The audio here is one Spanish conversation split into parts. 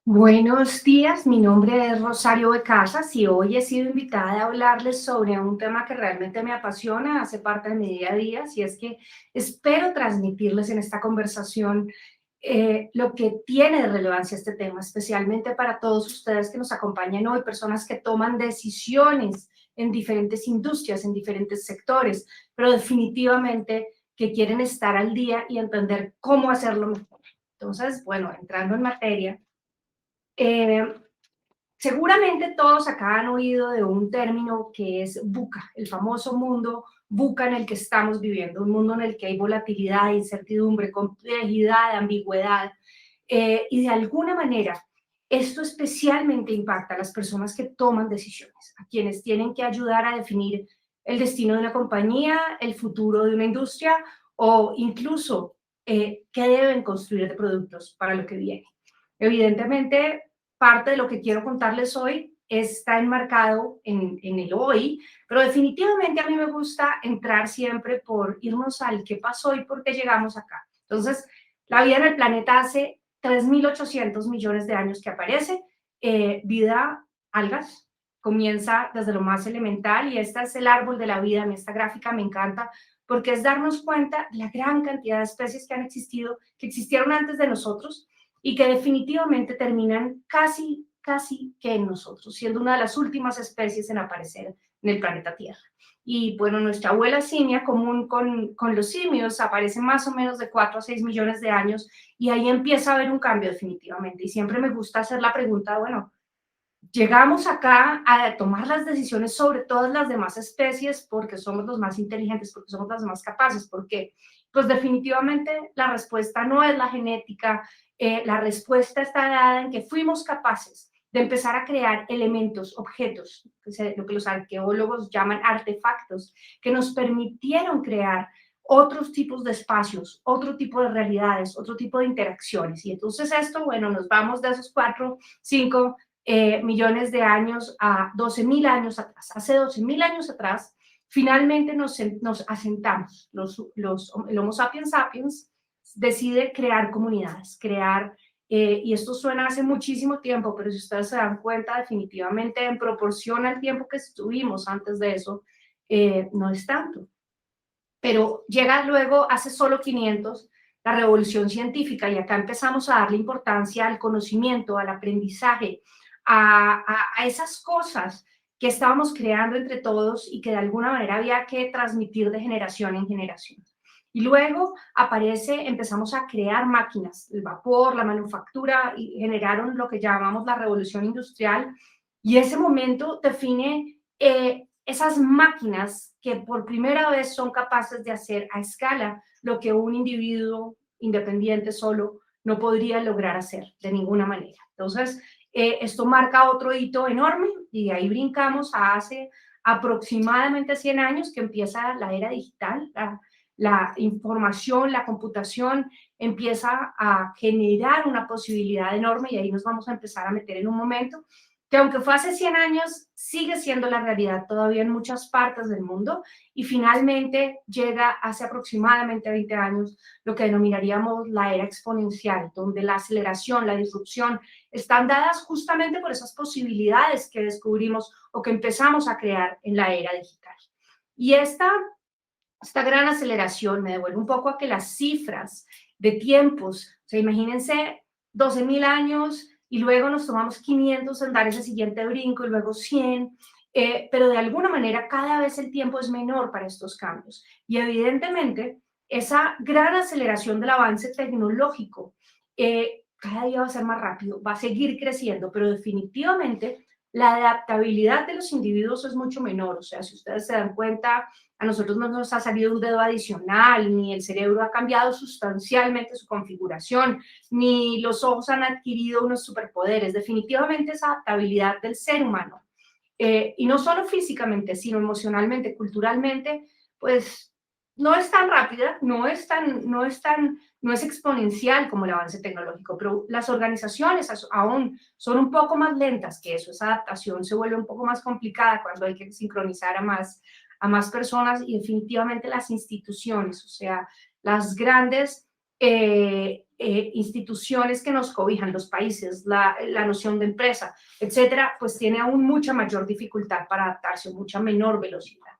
Buenos días, mi nombre es Rosario Becasas y hoy he sido invitada a hablarles sobre un tema que realmente me apasiona, hace parte de mi día a día, y es que espero transmitirles en esta conversación lo que tiene de relevancia este tema, especialmente para todos ustedes que nos acompañan hoy, personas que toman decisiones en diferentes industrias, en diferentes sectores, pero definitivamente que quieren estar al día y entender cómo hacerlo mejor. Entonces, bueno, entrando en materia, eh, seguramente todos acá han oído de un término que es VUCA, el famoso mundo VUCA en el que estamos viviendo, un mundo en el que hay volatilidad, incertidumbre, complejidad, ambigüedad, y de alguna manera esto especialmente impacta a las personas que toman decisiones, a quienes tienen que ayudar a definir el destino de una compañía, el futuro de una industria o incluso qué deben construir de productos para lo que viene. Evidentemente, parte de lo que quiero contarles hoy está enmarcado en el hoy, pero definitivamente a mí me gusta entrar siempre por irnos al qué pasó y por qué llegamos acá. Entonces, la vida en el planeta hace 3.800 millones de años que aparece, vida, algas, comienza desde lo más elemental y este es el árbol de la vida. En esta gráfica me encanta porque es darnos cuenta de la gran cantidad de especies que han existido, que existieron antes de nosotros y que definitivamente terminan casi que en nosotros, siendo una de las últimas especies en aparecer en el planeta Tierra. Y bueno, nuestra abuela simia común con los simios aparece más o menos de 4 a 6 millones de años y ahí empieza a haber un cambio definitivamente. Y siempre me gusta hacer la pregunta, bueno, llegamos acá a tomar las decisiones sobre todas las demás especies porque somos los más inteligentes, porque somos las más capaces. ¿Por qué? Pues definitivamente la respuesta no es la genética, la respuesta está dada en que fuimos capaces de empezar a crear elementos, objetos, lo que los arqueólogos llaman artefactos, que nos permitieron crear otros tipos de espacios, otro tipo de realidades, otro tipo de interacciones. Y entonces esto, bueno, nos vamos de esos 4, 5, millones de años a 12.000 años atrás. Hace 12.000 años atrás, finalmente nos asentamos. El Homo sapiens sapiens decide crear comunidades, y esto suena hace muchísimo tiempo, pero si ustedes se dan cuenta, definitivamente en proporción al tiempo que estuvimos antes de eso, no es tanto. Pero llega luego, hace solo 500, la revolución científica y acá empezamos a darle importancia al conocimiento, al aprendizaje, a esas cosas que estábamos creando entre todos y que de alguna manera había que transmitir de generación en generación. Y luego empezamos a crear máquinas, el vapor, la manufactura, y generaron lo que llamamos la revolución industrial. Y ese momento define esas máquinas que por primera vez son capaces de hacer a escala lo que un individuo independiente solo no podría lograr hacer de ninguna manera. Entonces, esto marca otro hito enorme y ahí brincamos a hace aproximadamente 100 años que empieza la era digital, la información, la computación empieza a generar una posibilidad enorme y ahí nos vamos a empezar a meter en un momento que aunque fue hace 100 años, sigue siendo la realidad todavía en muchas partes del mundo y finalmente llega hace aproximadamente 20 años lo que denominaríamos la era exponencial, donde la aceleración, la disrupción están dadas justamente por esas posibilidades que descubrimos o que empezamos a crear en la era digital. Y esta gran aceleración me devuelve un poco a que las cifras de tiempos, o sea, imagínense 12.000 años y luego nos tomamos 500 en dar ese siguiente brinco y luego 100, pero de alguna manera cada vez el tiempo es menor para estos cambios. Y evidentemente esa gran aceleración del avance tecnológico cada día va a ser más rápido, va a seguir creciendo, pero definitivamente la adaptabilidad de los individuos es mucho menor. O sea, si ustedes se dan cuenta, a nosotros no nos ha salido un dedo adicional, ni el cerebro ha cambiado sustancialmente su configuración, ni los ojos han adquirido unos superpoderes. Definitivamente esa adaptabilidad del ser humano, y no solo físicamente, sino emocionalmente, culturalmente, pues no es tan rápida, no es exponencial como el avance tecnológico, pero las organizaciones aún son un poco más lentas que eso. Esa adaptación se vuelve un poco más complicada cuando hay que sincronizar a más personas y definitivamente las instituciones, o sea, las grandes instituciones que nos cobijan, los países, la noción de empresa, etcétera, pues tiene aún mucha mayor dificultad para adaptarse, mucha menor velocidad.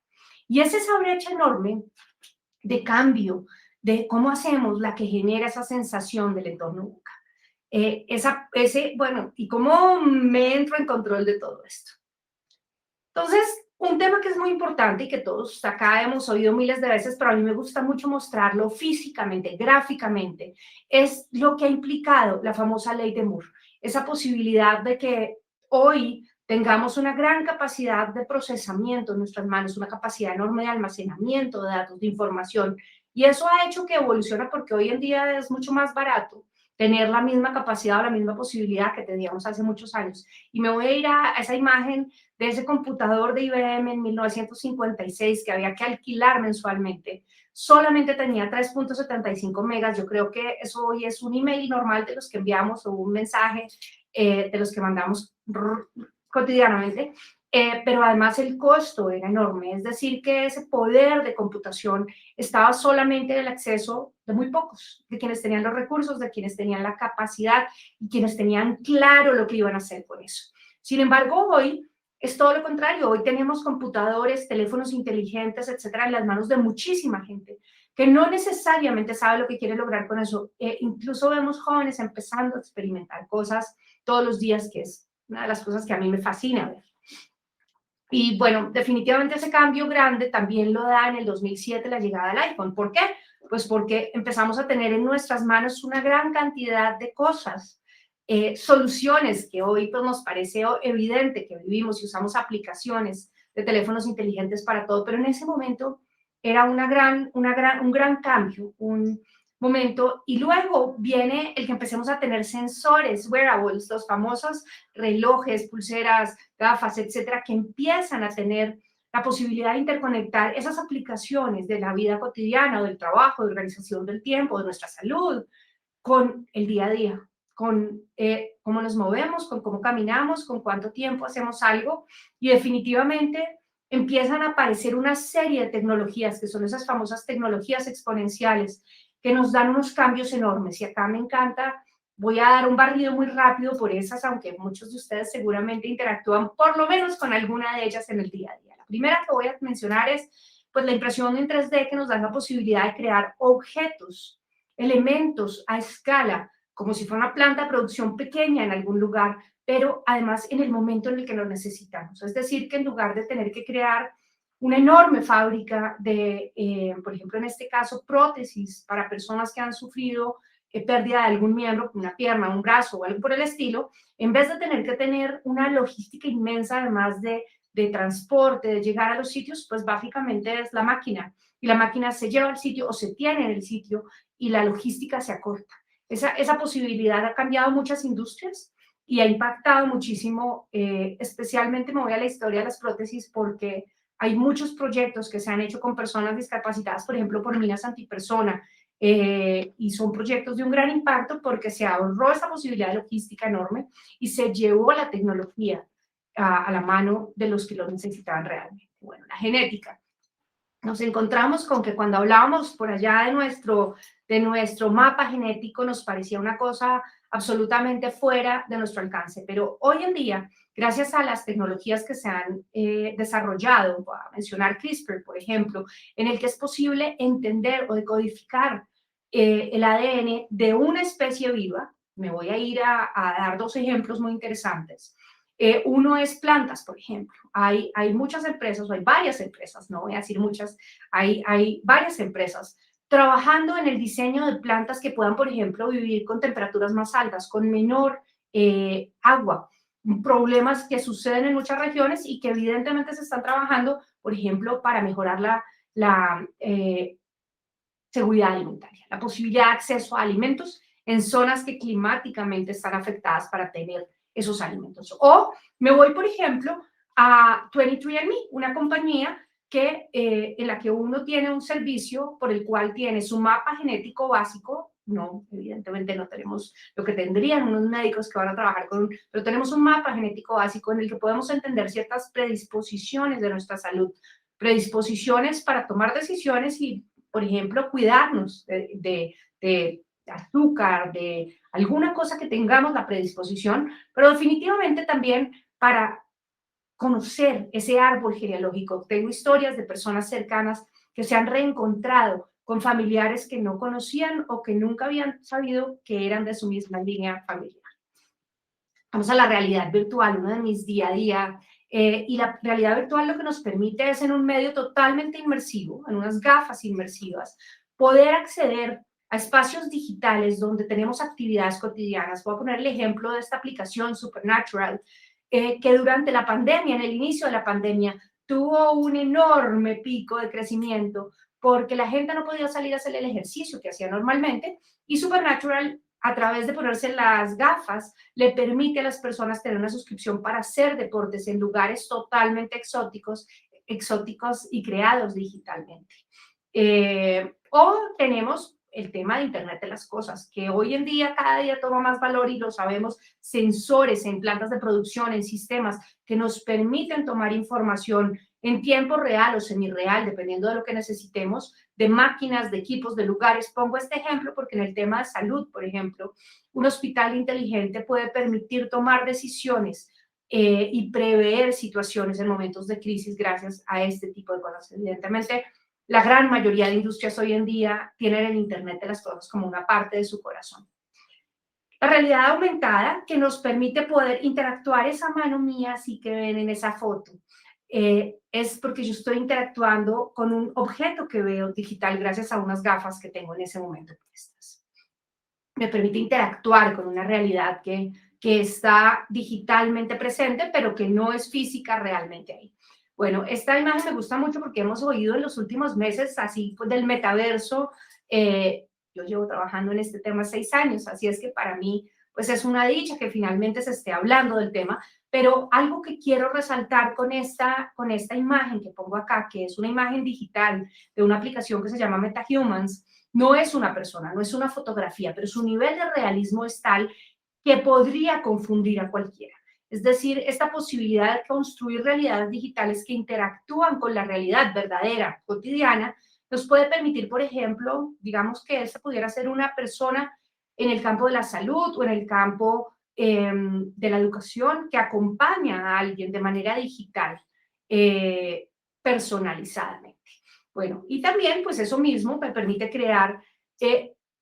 Y es esa brecha enorme de cambio, de cómo hacemos la que genera esa sensación del entorno VUCA. Bueno, ¿y cómo me entro en control de todo esto? Entonces, un tema que es muy importante y que todos acá hemos oído miles de veces, pero a mí me gusta mucho mostrarlo físicamente, gráficamente, es lo que ha implicado la famosa ley de Moore, esa posibilidad de que hoy tengamos una gran capacidad de procesamiento en nuestras manos, una capacidad enorme de almacenamiento de datos, de información, y eso ha hecho que evolucione porque hoy en día es mucho más barato tener la misma capacidad o la misma posibilidad que teníamos hace muchos años. Y me voy a ir a esa imagen de ese computador de IBM en 1956 que había que alquilar mensualmente, solamente tenía 3.75 megas. Yo creo que eso hoy es un email normal de los que enviamos o un mensaje de los que mandamos cotidianamente, pero además el costo era enorme, es decir, que ese poder de computación estaba solamente en el acceso de muy pocos, de quienes tenían los recursos, de quienes tenían la capacidad y quienes tenían claro lo que iban a hacer con eso. Sin embargo, hoy es todo lo contrario. Hoy tenemos computadores, teléfonos inteligentes, etcétera, en las manos de muchísima gente que no necesariamente sabe lo que quiere lograr con eso. Incluso vemos jóvenes empezando a experimentar cosas todos los días, que es una de las cosas que a mí me fascina ver. Y bueno, definitivamente ese cambio grande también lo da en el 2007 la llegada del iPhone. ¿Por qué? Pues porque empezamos a tener en nuestras manos una gran cantidad de cosas, soluciones que hoy pues, nos parece evidente que vivimos y usamos aplicaciones de teléfonos inteligentes para todo, pero en ese momento era un gran cambio, un momento, y luego viene el que empecemos a tener sensores, wearables, los famosos relojes, pulseras, gafas, etcétera, que empiezan a tener la posibilidad de interconectar esas aplicaciones de la vida cotidiana, o del trabajo, de organización del tiempo, de nuestra salud, con el día a día, con cómo nos movemos, con cómo caminamos, con cuánto tiempo hacemos algo, y definitivamente empiezan a aparecer una serie de tecnologías, que son esas famosas tecnologías exponenciales, que nos dan unos cambios enormes. Y acá me encanta, voy a dar un barrido muy rápido por esas, aunque muchos de ustedes seguramente interactúan por lo menos con alguna de ellas en el día a día. La primera que voy a mencionar es pues, la impresión en 3D, que nos da la posibilidad de crear objetos, elementos a escala, como si fuera una planta de producción pequeña en algún lugar, pero además en el momento en el que lo necesitamos. Es decir, que en lugar de tener que crear una enorme fábrica de, por ejemplo, en este caso, prótesis para personas que han sufrido pérdida de algún miembro, una pierna, un brazo o algo por el estilo, en vez de tener que tener una logística inmensa, además de transporte, de llegar a los sitios, pues básicamente es la máquina. Y la máquina se lleva al sitio o se tiene en el sitio y la logística se acorta. Esa posibilidad ha cambiado muchas industrias y ha impactado muchísimo, especialmente me voy a la historia de las prótesis porque hay muchos proyectos que se han hecho con personas discapacitadas, por ejemplo, por minas antipersona, y son proyectos de un gran impacto porque se ahorró esa posibilidad de logística enorme y se llevó la tecnología a la mano de los que lo necesitaban realmente. Bueno, la genética. Nos encontramos con que cuando hablábamos por allá de nuestro mapa genético nos parecía una cosa absolutamente fuera de nuestro alcance, pero hoy en día, gracias a las tecnologías que se han desarrollado, voy a mencionar CRISPR, por ejemplo, en el que es posible entender o decodificar el ADN de una especie viva. Me voy a ir a dar dos ejemplos muy interesantes. Uno es plantas, por ejemplo. Hay muchas empresas, o hay varias empresas, no voy a decir muchas, hay varias empresas trabajando en el diseño de plantas que puedan, por ejemplo, vivir con temperaturas más altas, con menor agua, problemas que suceden en muchas regiones y que evidentemente se están trabajando, por ejemplo, para mejorar la seguridad alimentaria, la posibilidad de acceso a alimentos en zonas que climáticamente están afectadas para tener esos alimentos. O me voy, por ejemplo, a 23andMe, una compañía en la que uno tiene un servicio por el cual tiene su mapa genético básico. No, evidentemente no tenemos lo que tendrían unos médicos que van a trabajar pero tenemos un mapa genético básico en el que podemos entender ciertas predisposiciones de nuestra salud, predisposiciones para tomar decisiones y, por ejemplo, cuidarnos de azúcar, de alguna cosa que tengamos la predisposición, pero definitivamente también para conocer ese árbol genealógico. Tengo historias de personas cercanas que se han reencontrado con familiares que no conocían o que nunca habían sabido que eran de su misma línea familiar. Vamos a la realidad virtual, uno de mis día a día. Y la realidad virtual lo que nos permite es en un medio totalmente inmersivo, en unas gafas inmersivas, poder acceder a espacios digitales donde tenemos actividades cotidianas. Voy a poner el ejemplo de esta aplicación Supernatural, que durante la pandemia, en el inicio de la pandemia, tuvo un enorme pico de crecimiento porque la gente no podía salir a hacer el ejercicio que hacía normalmente y Supernatural, a través de ponerse las gafas, le permite a las personas tener una suscripción para hacer deportes en lugares totalmente exóticos y creados digitalmente. O tenemos el tema de Internet de las cosas, que hoy en día cada día toma más valor y lo sabemos, sensores en plantas de producción, en sistemas que nos permiten tomar información en tiempo real o semirreal, dependiendo de lo que necesitemos, de máquinas, de equipos, de lugares. Pongo este ejemplo porque en el tema de salud, por ejemplo, un hospital inteligente puede permitir tomar decisiones y prever situaciones en momentos de crisis gracias a este tipo de cosas. Evidentemente, la gran mayoría de industrias hoy en día tienen el Internet de las cosas como una parte de su corazón. La realidad aumentada que nos permite poder interactuar, esa mano mía así que ven en esa foto, es porque yo estoy interactuando con un objeto que veo digital gracias a unas gafas que tengo en ese momento puestas. Me permite interactuar con una realidad que está digitalmente presente, pero que no es física realmente ahí. Bueno, esta imagen me gusta mucho porque hemos oído en los últimos meses así pues, del metaverso. Yo llevo trabajando en este tema 6 años, así es que para mí pues es una dicha que finalmente se esté hablando del tema, pero algo que quiero resaltar con esta imagen que pongo acá, que es una imagen digital de una aplicación que se llama MetaHumans, no es una persona, no es una fotografía, pero su nivel de realismo es tal que podría confundir a cualquiera. Es decir, esta posibilidad de construir realidades digitales que interactúan con la realidad verdadera, cotidiana, nos puede permitir, por ejemplo, digamos que esta pudiera ser una persona en el campo de la salud o en el campo de la educación que acompaña a alguien de manera digital, personalizadamente. Bueno, y también, pues eso mismo me permite crear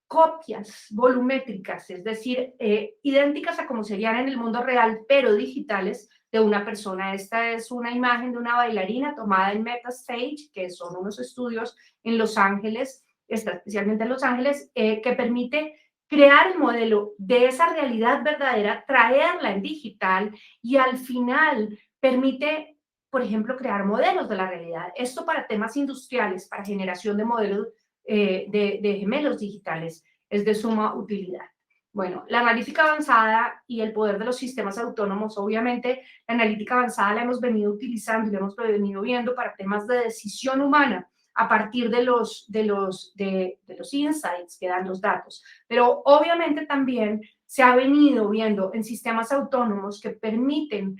copias volumétricas, es decir, idénticas a como serían en el mundo real, pero digitales de una persona. Esta es una imagen de una bailarina tomada en MetaStage, que son unos estudios en Los Ángeles, especialmente en Los Ángeles, que permite crear el modelo de esa realidad verdadera, traerla en digital y al final permite, por ejemplo, crear modelos de la realidad. Esto para temas industriales, para generación de modelos de gemelos digitales, es de suma utilidad. Bueno, la analítica avanzada y el poder de los sistemas autónomos, obviamente, la analítica avanzada la hemos venido utilizando y la hemos venido viendo para temas de decisión humana a partir de los insights que dan los datos. Pero obviamente también se ha venido viendo en sistemas autónomos que permiten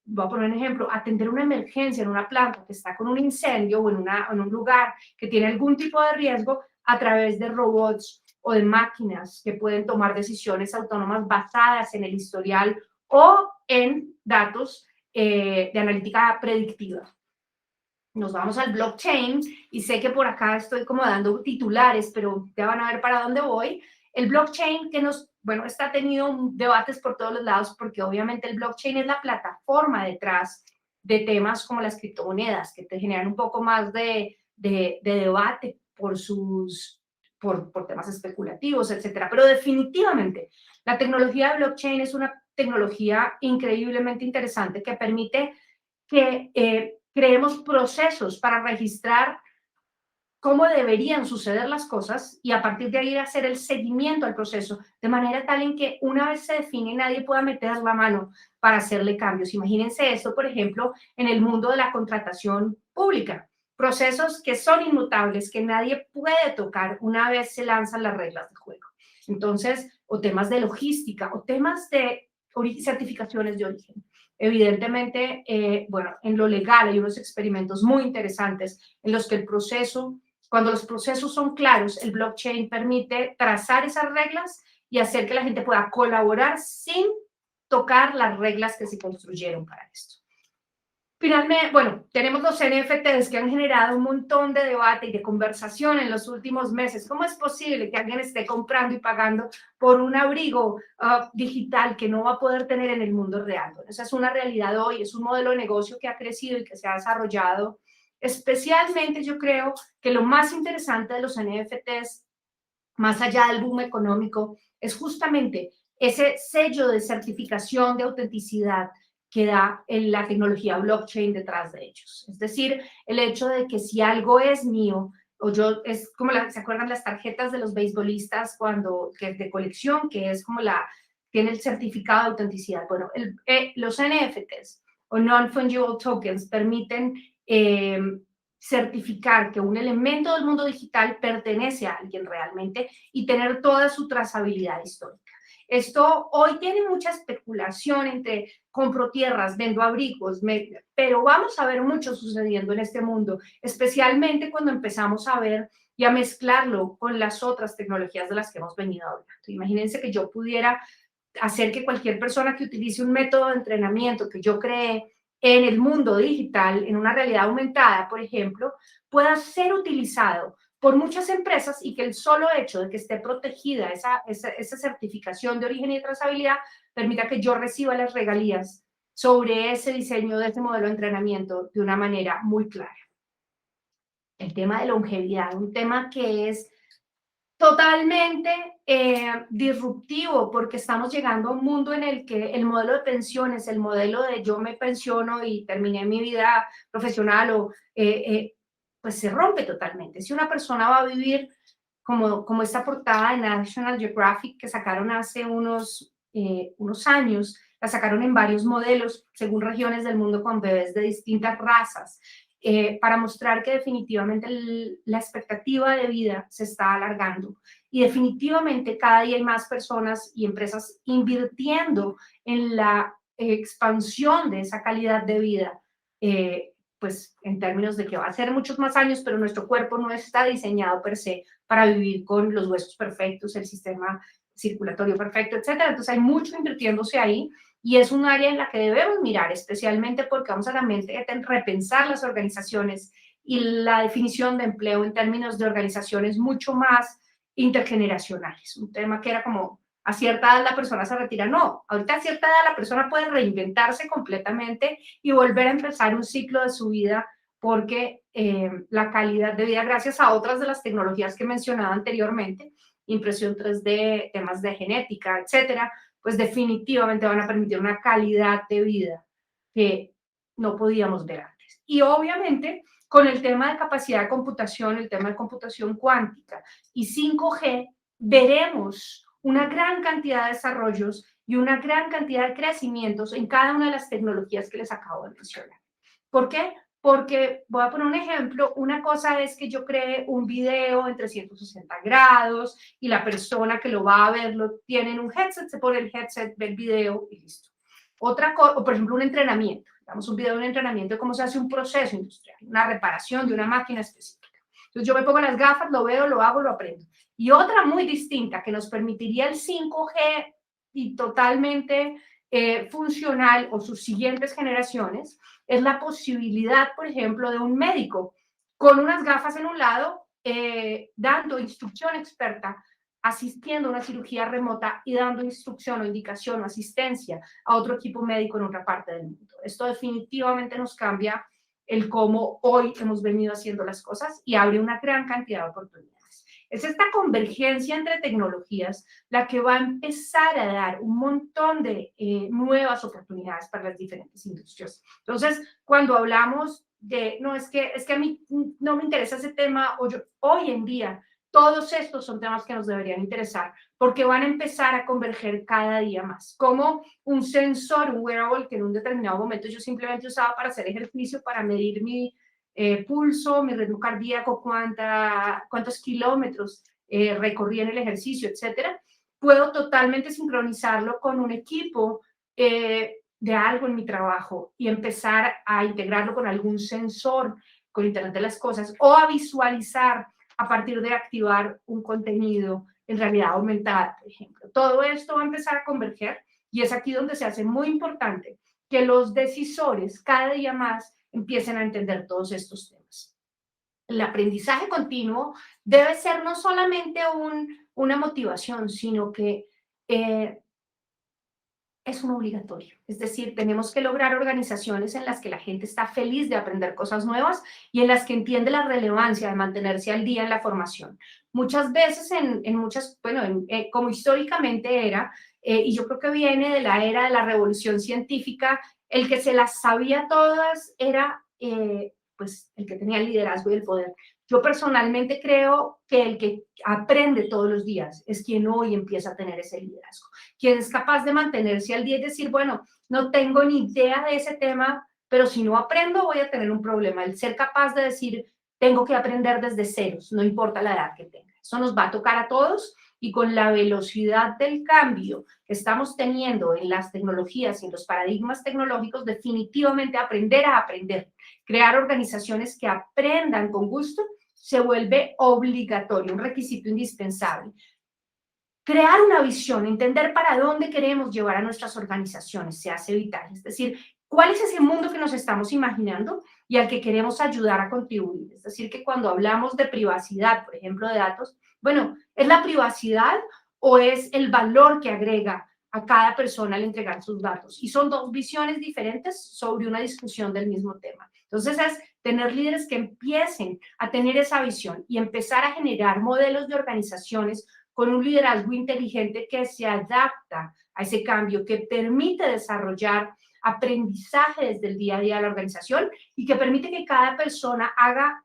voy a poner un ejemplo, atender una emergencia en una planta que está con un incendio o en un lugar que tiene algún tipo de riesgo a través de robots o de máquinas que pueden tomar decisiones autónomas basadas en el historial o en datos de analítica predictiva. Nos vamos al blockchain y sé que por acá estoy como dando titulares, pero ya van a ver para dónde voy. El blockchain que bueno, está tenido debates por todos los lados porque obviamente el blockchain es la plataforma detrás de temas como las criptomonedas que te generan un poco más de debate por temas especulativos, etcétera. Pero definitivamente la tecnología de blockchain es una tecnología increíblemente interesante que permite que creemos procesos para registrar cómo deberían suceder las cosas y a partir de ahí hacer el seguimiento al proceso, de manera tal en que una vez se define nadie pueda meter la mano para hacerle cambios. Imagínense esto, por ejemplo, en el mundo de la contratación pública. Procesos que son inmutables, que nadie puede tocar una vez se lanzan las reglas del juego. Entonces, o temas de logística, o temas de certificaciones de origen. Evidentemente, bueno, en lo legal hay unos experimentos muy interesantes en los que el proceso Cuando los procesos son claros, el blockchain permite trazar esas reglas y hacer que la gente pueda colaborar sin tocar las reglas que se construyeron para esto. Finalmente, bueno, tenemos los NFTs que han generado un montón de debate y de conversación en los últimos meses. ¿Cómo es posible que alguien esté comprando y pagando por un abrigo digital que no va a poder tener en el mundo real? Bueno, esa es una realidad hoy, es un modelo de negocio que ha crecido y que se ha desarrollado. Especialmente yo creo que lo más interesante de los NFTs, más allá del boom económico, es justamente ese sello de certificación de autenticidad que da la tecnología blockchain detrás de ellos. Es decir, el hecho de que si algo es mío, o yo, es como, ¿se acuerdan las tarjetas de los beisbolistas cuando, que es de colección, que es como tiene el certificado de autenticidad? Bueno, los NFTs o Non-Fungible Tokens permiten certificar que un elemento del mundo digital pertenece a alguien realmente y tener toda su trazabilidad histórica. Esto hoy tiene mucha especulación entre compro tierras, vendo abrigos, pero vamos a ver mucho sucediendo en este mundo, especialmente cuando empezamos a ver y a mezclarlo con las otras tecnologías de las que hemos venido hablando. Imagínense que yo pudiera hacer que cualquier persona que utilice un método de entrenamiento que yo creé en el mundo digital, en una realidad aumentada, por ejemplo, pueda ser utilizado por muchas empresas y que el solo hecho de que esté protegida esa certificación de origen y de trazabilidad permita que yo reciba las regalías sobre ese diseño de ese modelo de entrenamiento de una manera muy clara. El tema de longevidad, un tema que es totalmente disruptivo, porque estamos llegando a un mundo en el que el modelo de pensiones, el modelo de yo me pensiono y terminé mi vida profesional, pues se rompe totalmente. Si una persona va a vivir como esta portada de National Geographic que sacaron hace unos años, la sacaron en varios modelos según regiones del mundo con bebés de distintas razas, para mostrar que definitivamente la expectativa de vida se está alargando y definitivamente cada día hay más personas y empresas invirtiendo en la expansión de esa calidad de vida, pues en términos de que va a ser muchos más años, pero nuestro cuerpo no está diseñado per se para vivir con los huesos perfectos, el sistema circulatorio perfecto, etcétera. Entonces hay mucho invirtiéndose ahí y es un área en la que debemos mirar, especialmente porque vamos a también repensar las organizaciones y la definición de empleo en términos de organizaciones mucho más intergeneracionales. Un tema que era como a cierta edad la persona se retira. No, ahorita a cierta edad la persona puede reinventarse completamente y volver a empezar un ciclo de su vida porque la calidad de vida, gracias a otras de las tecnologías que mencionaba anteriormente, impresión 3D, temas de genética, etcétera, pues definitivamente van a permitir una calidad de vida que no podíamos ver antes. Y obviamente, con el tema de capacidad de computación, el tema de computación cuántica y 5G, veremos una gran cantidad de desarrollos y una gran cantidad de crecimientos en cada una de las tecnologías que les acabo de mencionar. ¿Por qué? Porque, voy a poner un ejemplo, una cosa es que yo cree un video en 360 grados y la persona que lo va a ver lo tiene en un headset, se pone el headset, ve el video y listo. Otra cosa, o por ejemplo un entrenamiento, digamos un video de un entrenamiento de cómo se hace un proceso industrial, una reparación de una máquina específica. Entonces yo me pongo las gafas, lo veo, lo hago, lo aprendo. Y otra muy distinta que nos permitiría el 5G y totalmente funcional o sus siguientes generaciones, es la posibilidad, por ejemplo, de un médico con unas gafas en un lado, dando instrucción experta, asistiendo a una cirugía remota y dando instrucción o indicación o asistencia a otro equipo médico en otra parte del mundo. Esto definitivamente nos cambia el cómo hoy hemos venido haciendo las cosas y abre una gran cantidad de oportunidades. Es esta convergencia entre tecnologías la que va a empezar a dar un montón de nuevas oportunidades para las diferentes industrias. Entonces, cuando hablamos de, no, es que a mí no me interesa ese tema, hoy en día, todos estos son temas que nos deberían interesar porque van a empezar a converger cada día más. Como un sensor, un wearable que en un determinado momento yo simplemente usaba para hacer ejercicio, para medir mi pulso, mi ritmo cardíaco, cuántos kilómetros recorrí en el ejercicio, etcétera. Puedo totalmente sincronizarlo con un equipo de algo en mi trabajo y empezar a integrarlo con algún sensor, con Internet de las Cosas, o a visualizar a partir de activar un contenido en realidad aumentada, por ejemplo. Todo esto va a empezar a converger y es aquí donde se hace muy importante que los decisores cada día más empiecen a entender todos estos temas. El aprendizaje continuo debe ser no solamente una motivación, sino que eh, es un obligatorio. Es decir, tenemos que lograr organizaciones en las que la gente está feliz de aprender cosas nuevas y en las que entiende la relevancia de mantenerse al día en la formación. Muchas veces como históricamente era, y yo creo que viene de la era de la revolución científica, el que se las sabía todas era pues el que tenía el liderazgo y el poder. Yo personalmente creo que el que aprende todos los días es quien hoy empieza a tener ese liderazgo, quien es capaz de mantenerse al día y decir, bueno, no tengo ni idea de ese tema, pero si no aprendo voy a tener un problema. El ser capaz de decir, tengo que aprender desde ceros, no importa la edad que tenga. Eso nos va a tocar a todos y con la velocidad del cambio que estamos teniendo en las tecnologías y en los paradigmas tecnológicos, definitivamente aprender a aprender, crear organizaciones que aprendan con gusto, se vuelve obligatorio, un requisito indispensable. Crear una visión, entender para dónde queremos llevar a nuestras organizaciones se hace vital. Es decir, cuál es ese mundo que nos estamos imaginando y al que queremos ayudar a contribuir. Es decir, que cuando hablamos de privacidad, por ejemplo, de datos, bueno, ¿es la privacidad o es el valor que agrega a cada persona al entregar sus datos? Y son dos visiones diferentes sobre una discusión del mismo tema. Entonces es tener líderes que empiecen a tener esa visión y empezar a generar modelos de organizaciones con un liderazgo inteligente que se adapta a ese cambio, que permite desarrollar aprendizaje desde el día a día de la organización y que permite que cada persona haga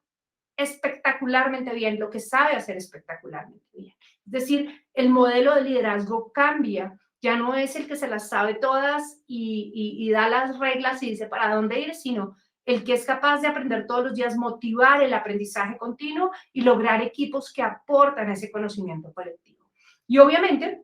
espectacularmente bien lo que sabe hacer espectacularmente bien. Es decir, el modelo de liderazgo cambia, ya no es el que se las sabe todas y da las reglas y dice para dónde ir, sino el que es capaz de aprender todos los días, motivar el aprendizaje continuo y lograr equipos que aportan ese conocimiento colectivo. Y obviamente,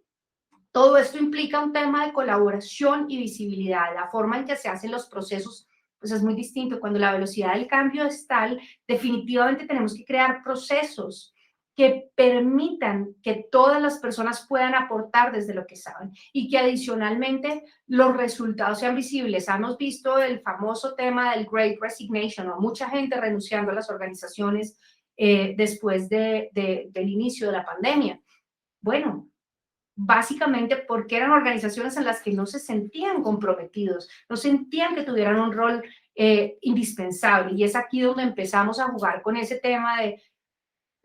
todo esto implica un tema de colaboración y visibilidad. La forma en que se hacen los procesos pues es muy distinto. Cuando la velocidad del cambio es tal, definitivamente tenemos que crear procesos que permitan que todas las personas puedan aportar desde lo que saben y que adicionalmente los resultados sean visibles. Hemos visto el famoso tema del Great Resignation, o mucha gente renunciando a las organizaciones después del inicio de la pandemia. Bueno, básicamente porque eran organizaciones en las que no se sentían comprometidos, no sentían que tuvieran un rol indispensable. Y es aquí donde empezamos a jugar con ese tema de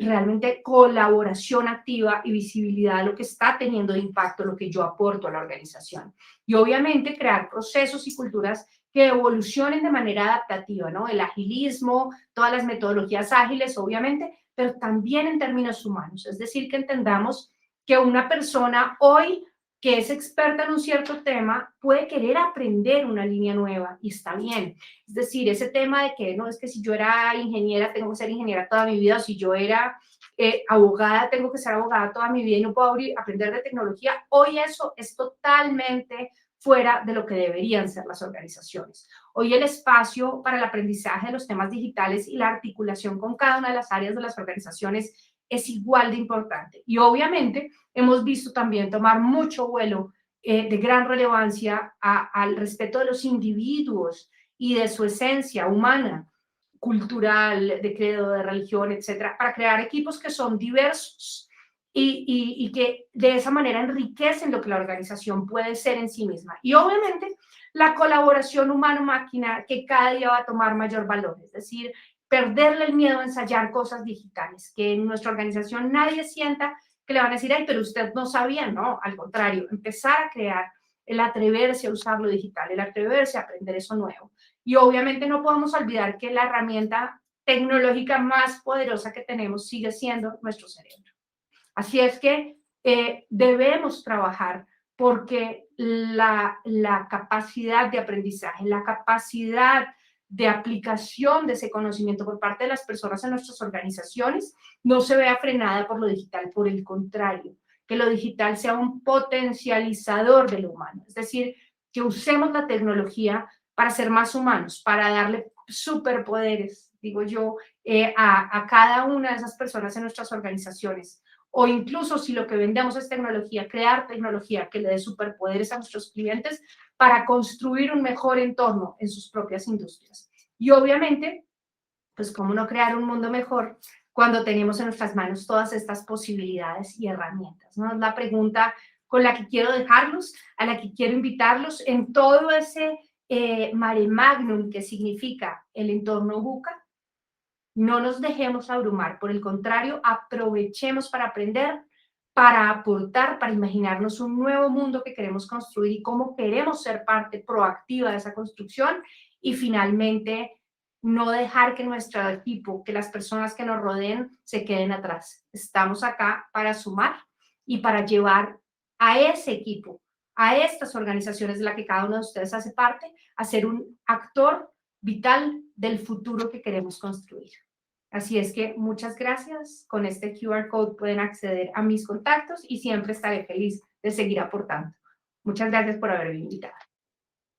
realmente colaboración activa y visibilidad de lo que está teniendo de impacto, lo que yo aporto a la organización. Y obviamente crear procesos y culturas que evolucionen de manera adaptativa, ¿no? El agilismo, todas las metodologías ágiles, obviamente, pero también en términos humanos. Es decir, que entendamos que una persona hoy que es experta en un cierto tema puede querer aprender una línea nueva y está bien. Es decir, ese tema de que no es que si yo era ingeniera tengo que ser ingeniera toda mi vida, o si yo era abogada tengo que ser abogada toda mi vida y no puedo aprender de tecnología, hoy eso es totalmente fuera de lo que deberían ser las organizaciones. Hoy el espacio para el aprendizaje de los temas digitales y la articulación con cada una de las áreas de las organizaciones es igual de importante. Y obviamente hemos visto también tomar mucho vuelo de gran relevancia al respeto de los individuos y de su esencia humana, cultural, de credo, de religión, etcétera, para crear equipos que son diversos y que de esa manera enriquecen lo que la organización puede ser en sí misma. Y obviamente la colaboración humano-máquina que cada día va a tomar mayor valor, es decir, perderle el miedo a ensayar cosas digitales, que en nuestra organización nadie sienta que le van a decir, ay, pero usted no sabía, no, al contrario, empezar a crear, el atreverse a usar lo digital, el atreverse a aprender eso nuevo. Y obviamente no podemos olvidar que la herramienta tecnológica más poderosa que tenemos sigue siendo nuestro cerebro. Así es que debemos trabajar porque la capacidad de aprendizaje, la capacidad de aplicación de ese conocimiento por parte de las personas en nuestras organizaciones no se vea frenada por lo digital, por el contrario, que lo digital sea un potencializador de lo humano, es decir, que usemos la tecnología para ser más humanos, para darle superpoderes, digo yo, a cada una de esas personas en nuestras organizaciones. O incluso si lo que vendemos es tecnología, crear tecnología que le dé superpoderes a nuestros clientes para construir un mejor entorno en sus propias industrias. Y obviamente, pues cómo no crear un mundo mejor cuando tenemos en nuestras manos todas estas posibilidades y herramientas, ¿no? Es la pregunta con la que quiero dejarlos, a la que quiero invitarlos en todo ese mare magnum que significa el entorno buca. No nos dejemos abrumar, por el contrario, aprovechemos para aprender, para aportar, para imaginarnos un nuevo mundo que queremos construir y cómo queremos ser parte proactiva de esa construcción y finalmente no dejar que nuestro equipo, que las personas que nos rodeen se queden atrás. Estamos acá para sumar y para llevar a ese equipo, a estas organizaciones de la que cada uno de ustedes hace parte, a ser un actor vital del futuro que queremos construir. Así es que muchas gracias. Con este QR code pueden acceder a mis contactos y siempre estaré feliz de seguir aportando. Muchas gracias por haberme invitado.